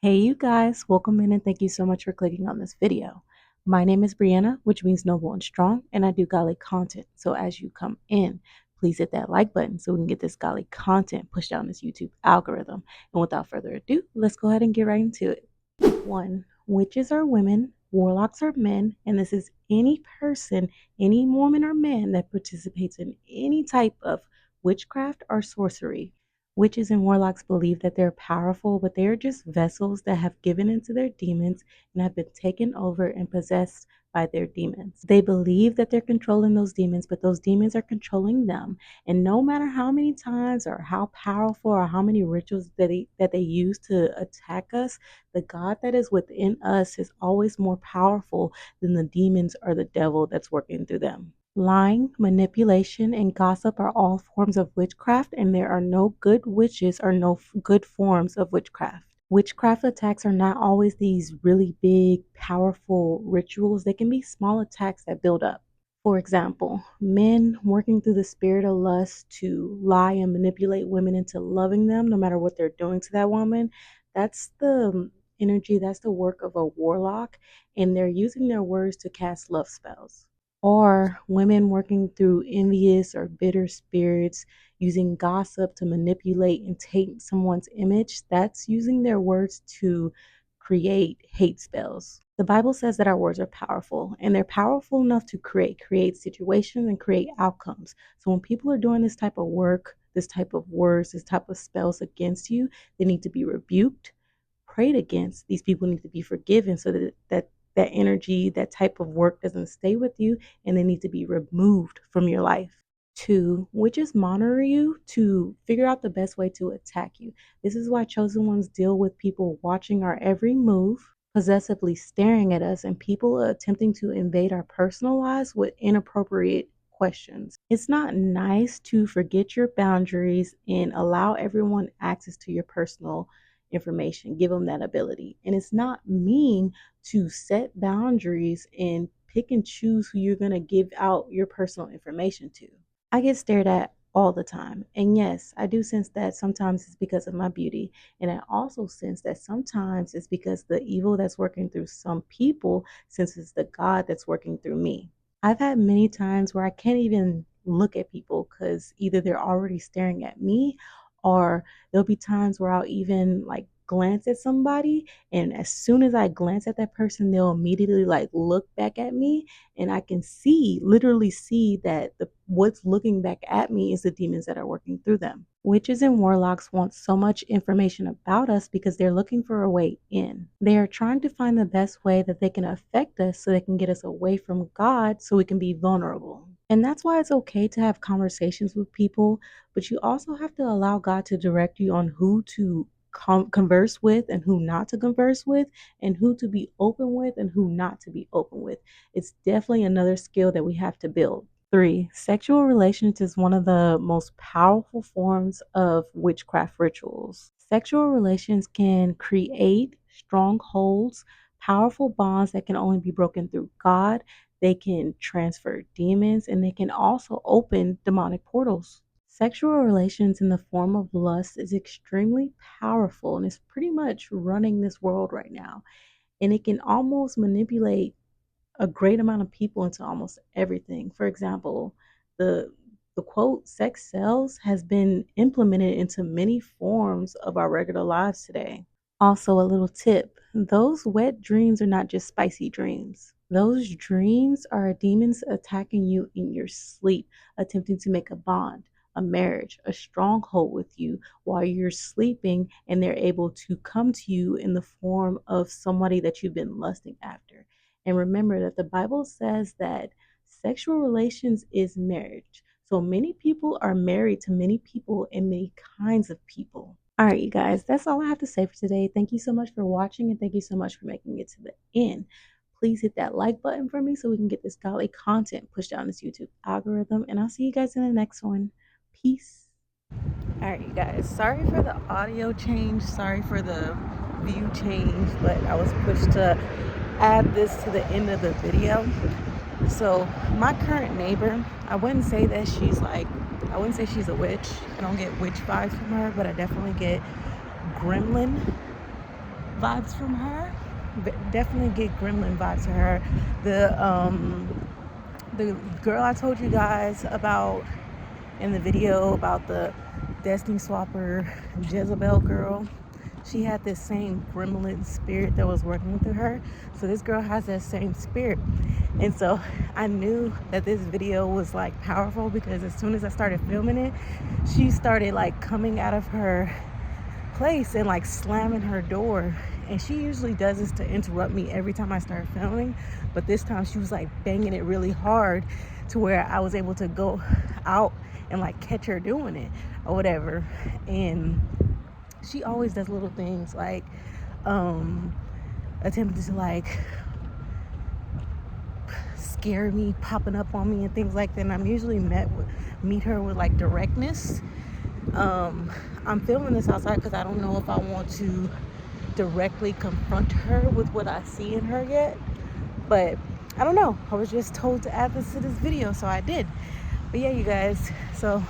Hey you guys, welcome in and thank you so much for clicking on this video. My name is Brianna, which means noble and strong, and I do godly content. So as you come in, please hit that like button so we can get this godly content pushed down this YouTube algorithm. And without further ado, let's go ahead and get right into it. 1. Witches are women, warlocks are men, and this is any person, any woman or man that participates in any type of witchcraft or sorcery. Witches and warlocks believe that they're powerful, but they are just vessels that have given into their demons and have been taken over and possessed by their demons. They believe that they're controlling those demons, but those demons are controlling them. And no matter how many times or how powerful or how many rituals that they use to attack us, the God that is within us is always more powerful than the demons or the devil that's working through them. Lying, manipulation, and gossip are all forms of witchcraft, and there are no good witches or no good forms of witchcraft. Witchcraft attacks are not always these really big, powerful rituals. They can be small attacks that build up. For example, men working through the spirit of lust to lie and manipulate women into loving them no matter what they're doing to that woman. That's the energy, that's the work of a warlock, and they're using their words to cast love spells. Or women working through envious or bitter spirits, using gossip to manipulate and take someone's image. That's using their words to create hate spells. The Bible says that our words are powerful, and they're powerful enough to create situations and create outcomes. So when people are doing this type of work, this type of words, this type of spells against you, they need to be rebuked, prayed against. These people need to be forgiven so that energy, that type of work doesn't stay with you, and they need to be removed from your life. 2, witches monitor you to figure out the best way to attack you. This is why chosen ones deal with people watching our every move, possessively staring at us, and people attempting to invade our personal lives with inappropriate questions. It's not nice to forget your boundaries and allow everyone access to your personal information. Give them that ability. And it's not mean to set boundaries and pick and choose who you're going to give out your personal information to. I get stared at all the time. And yes, I do sense that sometimes it's because of my beauty. And I also sense that sometimes it's because the evil that's working through some people senses the God that's working through me. I've had many times where I can't even look at people because either they're already staring at me, or there'll be times where I'll even like glance at somebody, and as soon as I glance at that person, they'll immediately like look back at me, and I can literally see that the what's looking back at me is the demons that are working through them. Witches and warlocks want so much information about us because they're looking for a way in. They are trying to find the best way that they can affect us so they can get us away from God so we can be vulnerable. And that's why it's okay to have conversations with people, but you also have to allow God to direct you on who to converse with and who not to converse with, and who to be open with and who not to be open with. It's definitely another skill that we have to build. 3, sexual relations is one of the most powerful forms of witchcraft rituals. Sexual relations can create strongholds, powerful bonds that can only be broken through God. They can transfer demons, and they can also open demonic portals. Sexual relations in the form of lust is extremely powerful and is pretty much running this world right now. And it can almost manipulate a great amount of people into almost everything. For example, the quote sex sells has been implemented into many forms of our regular lives today. Also, a little tip: those wet dreams are not just spicy dreams. Those dreams are demons attacking you in your sleep, attempting to make a bond, a marriage, a stronghold with you while you're sleeping, and they're able to come to you in the form of somebody that you've been lusting after. And remember that the Bible says that sexual relations is marriage. So many people are married to many people and many kinds of people. All right, you guys, that's all I have to say for today. Thank you so much for watching, and thank you so much for making it to the end. Please hit that like button for me so we can get this godly content pushed down this YouTube algorithm. And I'll see you guys in the next one. Peace. All right, you guys, sorry for the audio change. Sorry for the view change, but I was pushed to add this to the end of the video. So my current neighbor, I wouldn't say she's a witch. I don't get witch vibes from her, but I definitely get gremlin vibes from her. Definitely get gremlin vibes from her. The girl I told you guys about in the video about the Destiny Swapper Jezebel girl, she had this same gremlin spirit that was working through her. So this girl has that same spirit. And so I knew that this video was like powerful because as soon as I started filming it, she started like coming out of her place and like slamming her door. And she usually does this to interrupt me every time I start filming, but this time she was like banging it really hard to where I was able to go out and like catch her doing it or whatever. And she always does little things like attempting to like scare me, popping up on me and things like that. And I'm usually meet her with like directness. I'm filming this outside because I don't know if I want to directly confront her with what I see in her yet, but I don't know. I was just told to add this to this video, so I did. But yeah, you guys, so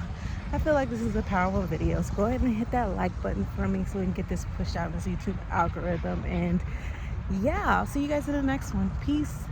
I feel like this is a powerful video, so go ahead and hit that like button for me so we can get this pushed out in this YouTube algorithm. And yeah, I'll see you guys in the next one. Peace.